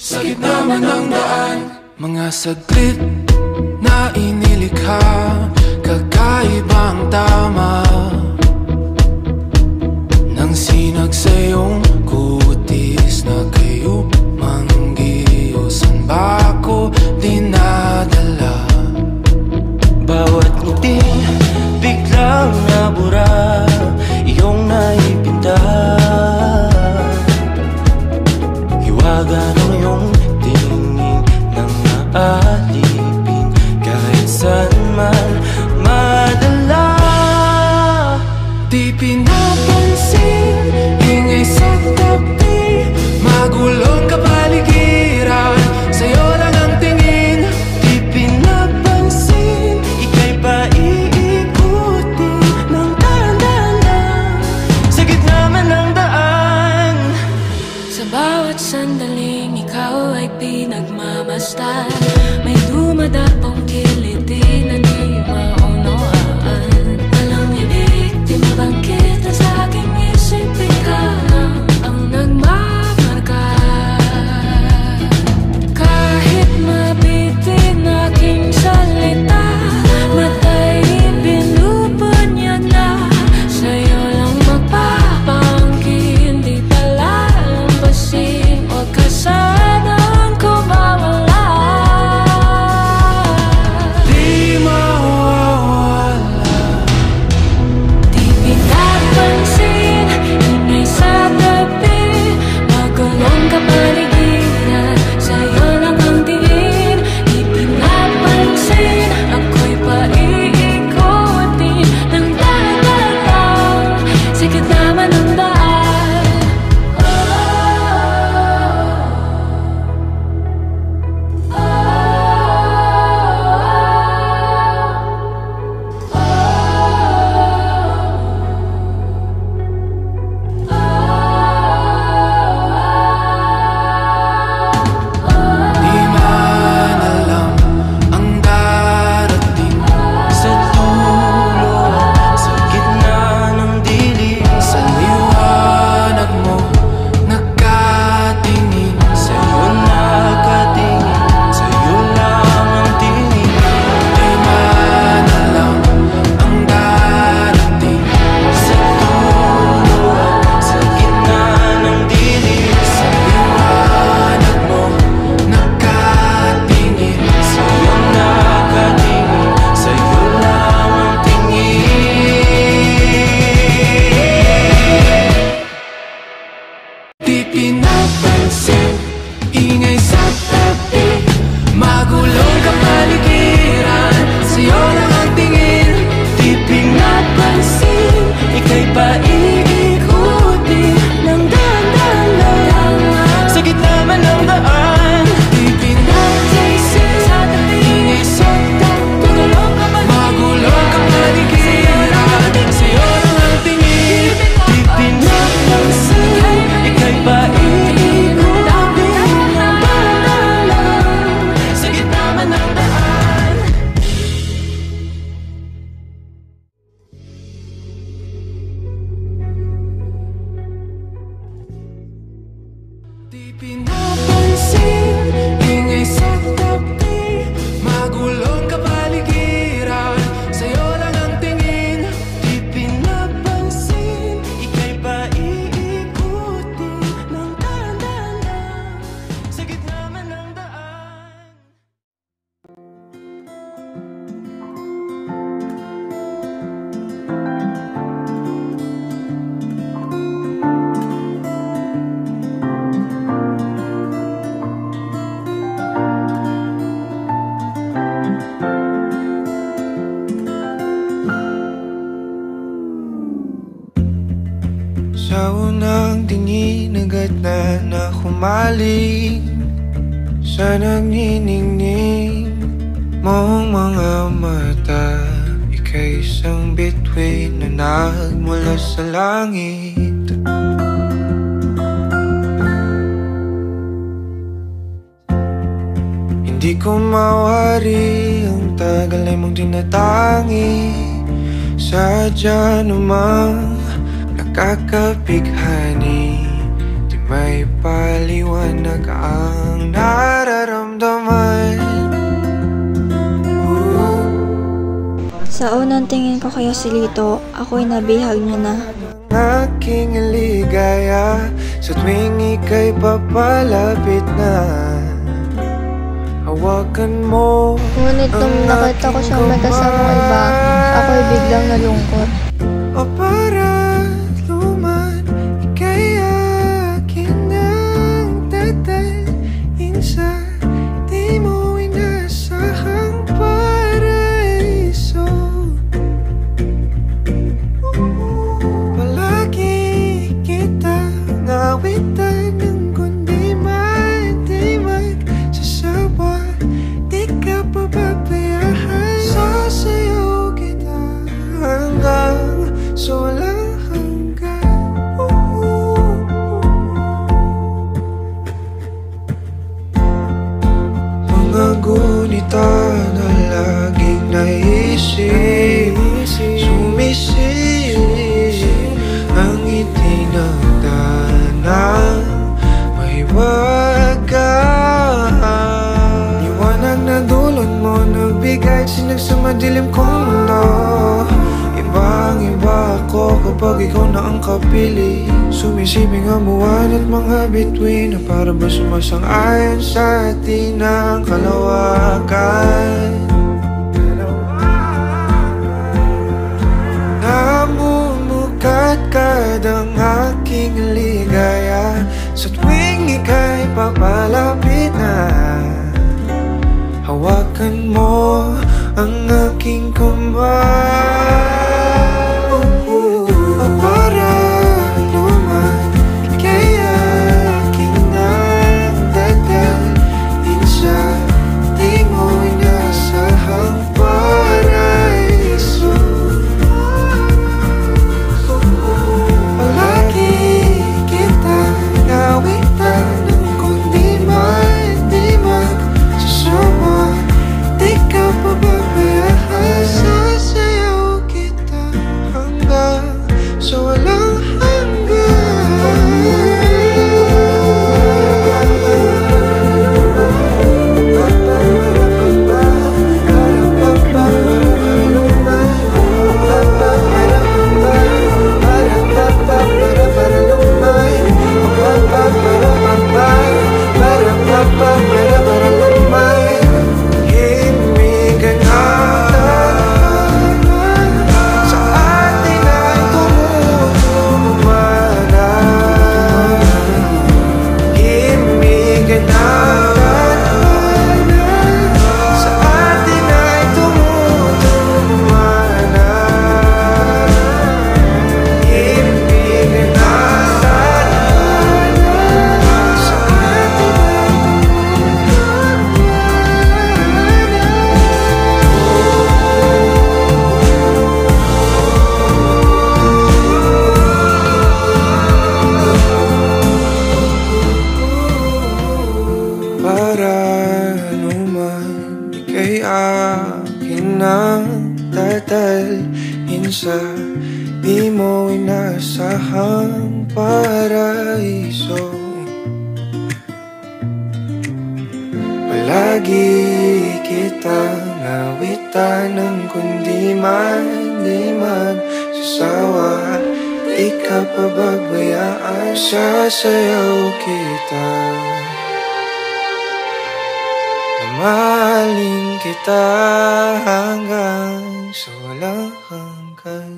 Sa gitna man ng daan, mga saglit na inilikha, kakaibang tama nang sinag sa iyong kutis na kayo manggiusan ba ako dinadala? Bawat ngiti biglang nabura, iyong naipinta. Hiwaga ng iyong tingin nang naalipin, kahit saan man madala. Di pinapansin, ingay sa tabi, magulong kapaligiran, sa'yo lang ang tingin. Di pinapansin, ika'y paiikutin ng dahan-dahan, sa gitna man ng daan. Sa bawat sandaling ikaw ay pinagmamasdan, may dumadapong kiliti na di maunawaan. Alam niya biktima bang kita sa aking isip, ikaw lang ang nagmamarka. Kahit mabitin aking salita, matay pinupod niya na, sa'yo lang magpapangkin. Di pala lambasin, huwag ka sanang kumawala. Di mawawala. Di pinapansin, ingay sa tabi, magulong kapaligiran, sa'yo lang ang tingin. Di pinapansin, ako'y paiikutin ng dahan-dahan, sa gitna man ng daan. Di man alam ang darating Sa dulo, sa gitna ng dilim, sa liwanag mo, nakatingin. sa'yo nakatingin, sa'yo lang ang tingin. Di man alam ang darating Sa dulo, sa gitna ng dilim, sa liwanag mo, nakatingin. sa'yo nakatingin, sa'yo lang ang tingin. Di pinapansin, ingay sa tabi, magulong kapaligiran, sa'yo lang ang tingin. Di pinapansin, ika'y paiikutin ng dahan-dahan, sa gitna man ng daan. Di pinapansin, ingay sa tabi, magulong kapaligiran, sa'yo lang ang tingin. Di pinapansin, ika'y paiikutin ng dahan-dahan, sa gitna man ng daan. Di pinapansin, ingay sa tabi, magulong kapaligiran, sa'yo lang ang tingin. Di pinapansin, ika'y paiikutin ng dahan-dahan, sa gitna man ng daan. Sa unang tingin agad na humaling sa nagniningning mong mga mata. Ika'y isang bituin na nagmula sa langit. Hindi ko mawari ang tagal ay mong tinatangi. Sadya namang nakakabighani, di may paliwanag ang nararamdaman. Sa unang tingin ko kaya si Lito, ako'y nabihag niya na. Aking ligaya sa tuwing ika'y papalapit na. Hawakan mo. Ngunit nung nakita ko siyang may kasamang iba, ako'y biglang nalungkot. O para't luman, ika'y akin ang tatalin sa di mo inasahang paraiso. Palagi kita ngawitan ng kundi di magsasawa. Di ka pababayaan, sasayaw kita hanggang sa walang hanggan. Mga gunita na laging naisip, sumisilip ang ngiti ng tanang mahiwagaan. Liwanag na dulot mo, nagbigay sinag sa madilim kong mundo. Ibang-iba ako kapag ikaw na ang kapili. Sumisibing ang buwan at mga bituin na para ba sumasang-ayon sa atin ang kalawakan. Namumukat kadang aking ligaya sa tuwing ika'y papalapit na. Hawakan mo ang aking kamay. O para luman, ika'y aking nagdadalhin sa di mo inasahang paraiso. Palagi kita ngawitan ng kundi di magsasawa. Di ka pababayaan, sasayaw kita hanggang sa walang tatalhin sa di mo inasahang paraiso. Palagi kita ngawitan ng kundi di magsasawa. Di ka pababayaan, sasayaw kita. Mamahalin kita hanggang sa walang hanggan.